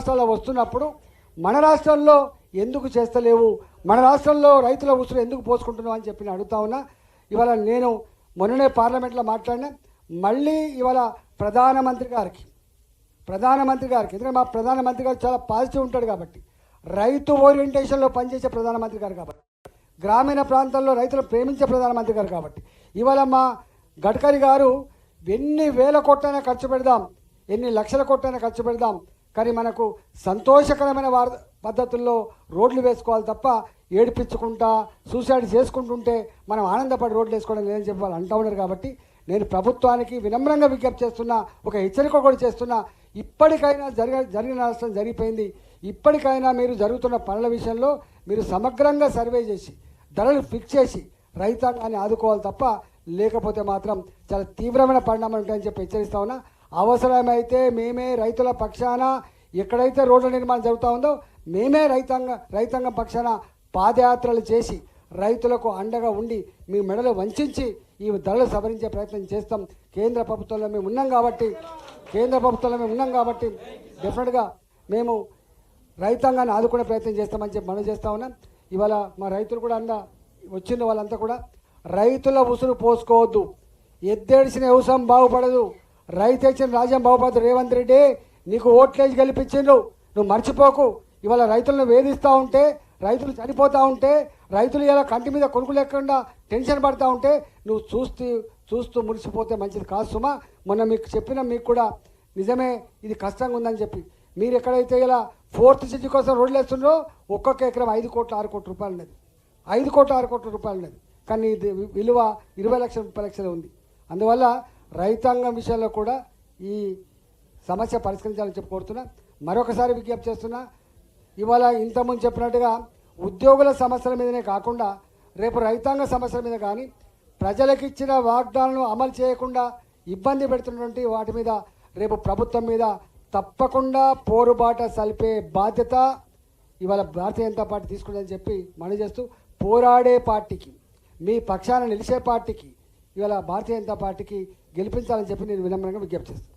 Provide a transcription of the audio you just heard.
రాష్ట్రాల్లో వస్తున్నప్పుడు మన రాష్ట్రంలో ఎందుకు చేస్తలేవు, మన రాష్ట్రంలో రైతుల ఉసురు ఎందుకు పోసుకుంటున్నావు అని చెప్పి అడుగుతా ఉన్నా. ఇవాళ నేను మొన్ననే పార్లమెంట్లో మాట్లాడినా, మళ్ళీ ఇవాళ ప్రధానమంత్రి గారికి ఎందుకంటే మా ప్రధానమంత్రి గారు చాలా పాజిటివ్ ఉంటాడు కాబట్టి, రైతు ఓరియంటేషన్లో పనిచేసే ప్రధానమంత్రి గారు కాబట్టి, గ్రామీణ ప్రాంతాల్లో రైతులు ప్రేమించే ప్రధానమంత్రి గారు కాబట్టి, ఇవాళ మా గడ్కరీ గారు ఎన్ని వేల కోట్లైనా ఖర్చు పెడదాం, ఎన్ని లక్షల కోట్లైనా ఖర్చు పెడదాం, కానీ మనకు సంతోషకరమైన పద్ధతుల్లో రోడ్లు వేసుకోవాలి తప్ప ఏడిపించుకుంటా సూసైడ్ చేసుకుంటుంటే మనం ఆనందపడి రోడ్లు వేసుకోవడం లేదని చెప్పి వాళ్ళు అంటూ ఉన్నారు. కాబట్టి నేను ప్రభుత్వానికి వినమ్రంగా విజ్ఞప్తి చేస్తున్నా, ఒక హెచ్చరిక కూడా చేస్తున్నా. ఇప్పటికైనా జరిగిన నష్టం జరిగిపోయింది. ఇప్పటికైనా మీరు జరుగుతున్న పనుల విషయంలో మీరు సమగ్రంగా సర్వే చేసి ధరలు ఫిక్స్ చేసి రైతాంగాన్ని ఆదుకోవాలి తప్ప, లేకపోతే మాత్రం చాలా తీవ్రమైన పరిణామాలు ఉంటాయని చెప్పి హెచ్చరిస్తా ఉన్నా. అవసరమైతే మేమే రైతుల పక్షాన, ఎక్కడైతే రోడ్ల నిర్మాణం జరుగుతూ ఉందో మేమే రైతాంగం పక్షాన పాదయాత్రలు చేసి రైతులకు అండగా ఉండి మీ మెడలు వంచి ఈ ధరలు సవరించే ప్రయత్నం చేస్తాం. కేంద్ర ప్రభుత్వంలో మేము ఉన్నాం కాబట్టి డెఫినెట్గా మేము రైతాంగాన్ని ఆదుకునే ప్రయత్నం చేస్తామని చెప్పి మనం చేస్తూ ఉన్నాం. ఇవాళ మా రైతులు కూడా వచ్చిన వాళ్ళంతా కూడా రైతుల ఉసురు పోసుకోవద్దు, ఎద్దేడిసిన వ్యవసాయం బాగుపడదు, రైతు ఇచ్చిన రాజ్యం బాగుపడదు. రేవంత్ రెడ్డి నీకు ఓట్లేసి గెలిపించిండ్రు, నువ్వు మర్చిపోకు. ఇవాళ రైతులను వేధిస్తూ ఉంటే, రైతులు చనిపోతూ ఉంటే, రైతులు ఇలా కంటి మీద కొనుక్కు లేకుండా టెన్షన్ పడుతూ ఉంటే నువ్వు చూస్తూ మురిసిపోతే మంచిది కాదు సుమా. మొన్న మీకు కూడా నిజమే, ఇది కష్టంగా ఉందని చెప్పి మీరు ఎక్కడైతే ఇలా 4th సిటీ కోసం రోడ్లు వేస్తున్నారో ఒక్కొక్క ఎకరం 5 కోట్ల 6 కోట్ల రూపాయలు ఉన్నది, 5 కోట్ల 6 కోట్ల రూపాయలు ఉన్నది. కానీ ఇది విలువ 20 లక్షల 30 లక్షలు ఉంది. అందువల్ల రైతాంగం విషయంలో కూడా ఈ సమస్య పరిష్కరించాలని చెప్పి కోరుతున్నా. మరొకసారి విజ్ఞప్తి చేస్తున్నా, ఇవాళ ఇంతకుముందు చెప్పినట్టుగా ఉద్యోగుల సమస్యల మీదనే కాకుండా రేపు రైతాంగ సమస్యల మీద కానీ, ప్రజలకు ఇచ్చిన వాగ్దానాలను అమలు చేయకుండా ఇబ్బంది పెడుతున్నటువంటి వాటి మీద రేపు ప్రభుత్వం మీద తప్పకుండా పోరుబాట సల్పే బాధ్యత ఇవాళ భారతీయ జనతా పార్టీ తీసుకుందని చెప్పి మనవి చేస్తూ, పోరాడే పార్టీకి, మీ పక్షాన నిలిచే పార్టీకి, ఇవాళ భారతీయ జనతా పార్టీకి గెలిపించాలని చెప్పి నేను వినమ్రంగా విజ్ఞప్తి చేస్తాను.